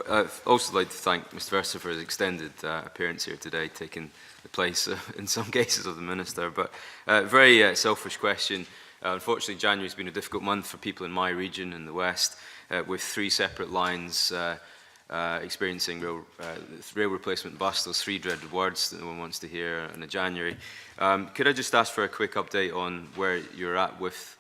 I'd also like to thank Mr. Verster for his extended appearance here today, taking the place, in some cases, of the Minister. But very selfish question. Unfortunately, January's been a difficult month for people in my region in the West, with 3 separate lines experiencing rail replacement bust, those 3 dreaded words that no one wants to hear in January. Could I just ask for a quick update on where you're at with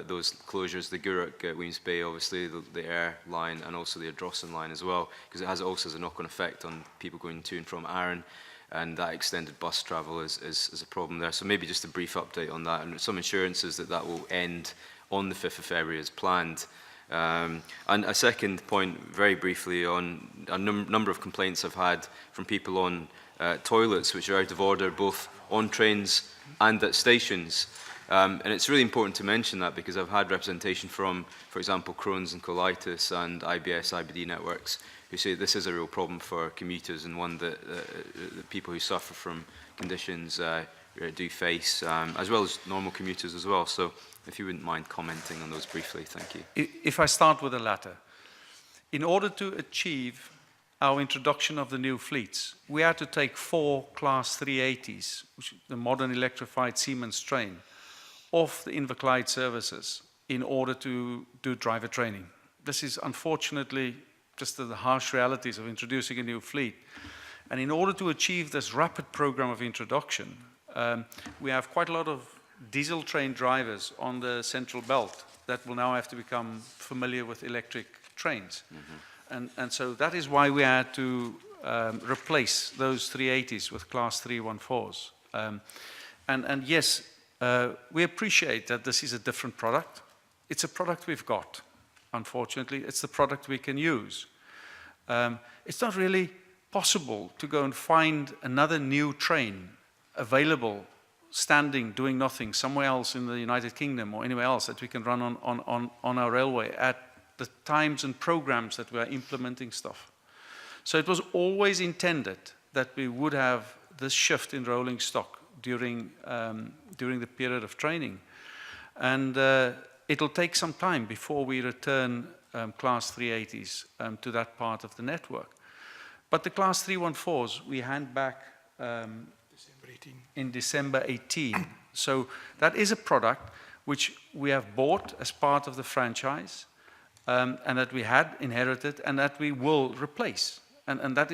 those closures, the Gourock at Weems Bay, obviously, the Air line, and also the Ardrossan line as well, because it also has a knock-on effect on people going to and from Arran, and that extended bus travel is a problem there. So maybe just a brief update on that, and some assurances that that will end on the 5th of February as planned. And a second point, very briefly, on a number of complaints I've had from people on toilets which are out of order, both on trains and at stations. And it's really important to mention that because I've had representation from, for example, Crohn's and colitis and IBS, IBD networks who say this is a real problem for commuters and one that the people who suffer from conditions do face, as well as normal commuters as well. So if you wouldn't mind commenting on those briefly, thank you. If I start with the latter, in order to achieve our introduction of the new fleets, we had to take 4 Class 380s, which is the modern electrified Siemens train, off the Inverclyde services in order to do driver training. This is unfortunately just the harsh realities of introducing a new fleet. And in order to achieve this rapid program of introduction, we have quite a lot of diesel train drivers on the central belt that will now have to become familiar with electric trains. Mm-hmm. And so that is why we had to replace those 380s with Class 314s. And yes, we appreciate that this is a different product. It's a product we've got. Unfortunately, it's the product we can use. It's not really possible to go and find another new train available, standing, doing nothing, somewhere else in the United Kingdom or anywhere else that we can run on our railway at the times and programs that we are implementing stuff. So it was always intended that we would have this shift in rolling stock during the period of training. And it'll take some time before we return Class 380s to that part of the network. But the Class 314s, we hand back in December 18. So that is a product which we have bought as part of the franchise and that we had inherited and that we will replace. And that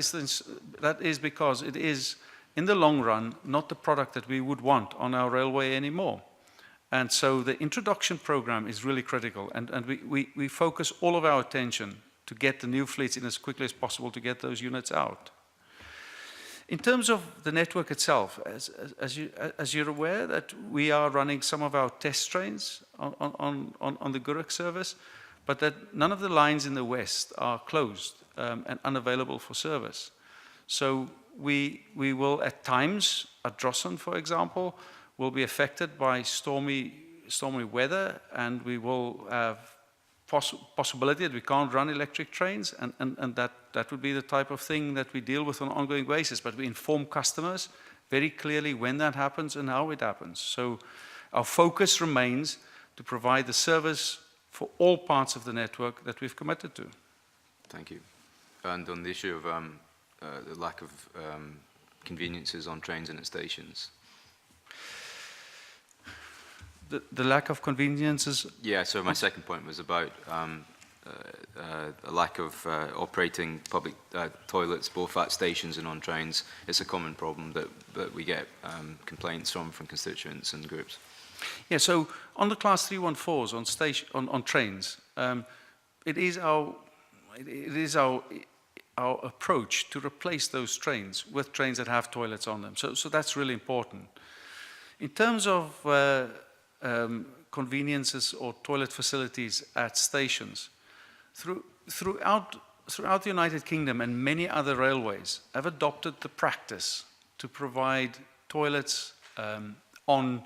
is because it is, in the long run, not the product that we would want on our railway anymore. And so the introduction program is really critical, and we focus all of our attention to get the new fleets in as quickly as possible to get those units out. In terms of the network itself, as you're aware, that we are running some of our test trains on the Gourock service, but that none of the lines in the west are closed and unavailable for service. So we will at times, at Ardrossan, for example, will be affected by stormy weather, and we will have possibility that we can't run electric trains, and that would be the type of thing that we deal with on an ongoing basis. But we inform customers very clearly when that happens and how it happens. So our focus remains to provide the service for all parts of the network that we've committed to. Thank you. And on the issue of the lack of conveniences on trains and at stations. The lack of conveniences? Yeah, so my second point was about a lack of operating public toilets, both at stations and on trains. It's a common problem that we get complaints from constituents and groups. Yeah, so on the Class 314s on trains, it is our approach to replace those trains with trains that have toilets on them. So that's really important. In terms of conveniences or toilet facilities at stations, throughout the United Kingdom and many other railways have adopted the practice to provide toilets on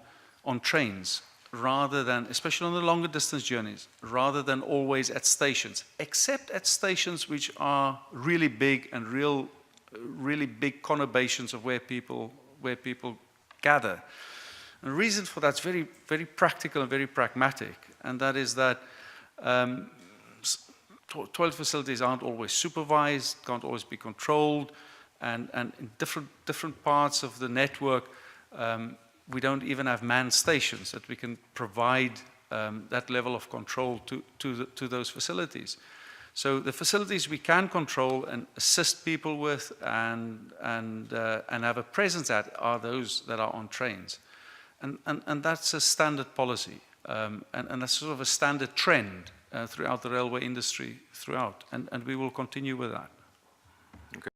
trains rather than, especially on the longer distance journeys, rather than always at stations, except at stations which are really big and really big conurbations of where people gather. And the reason for that's very, very practical and very pragmatic, and that is that toilet facilities aren't always supervised, can't always be controlled, and in different parts of the network, we don't even have manned stations that we can provide that level of control to those facilities. So the facilities we can control and assist people with and have a presence at are those that are on trains. And that's a standard policy, and that's sort of a standard trend throughout the railway industry throughout, and we will continue with that.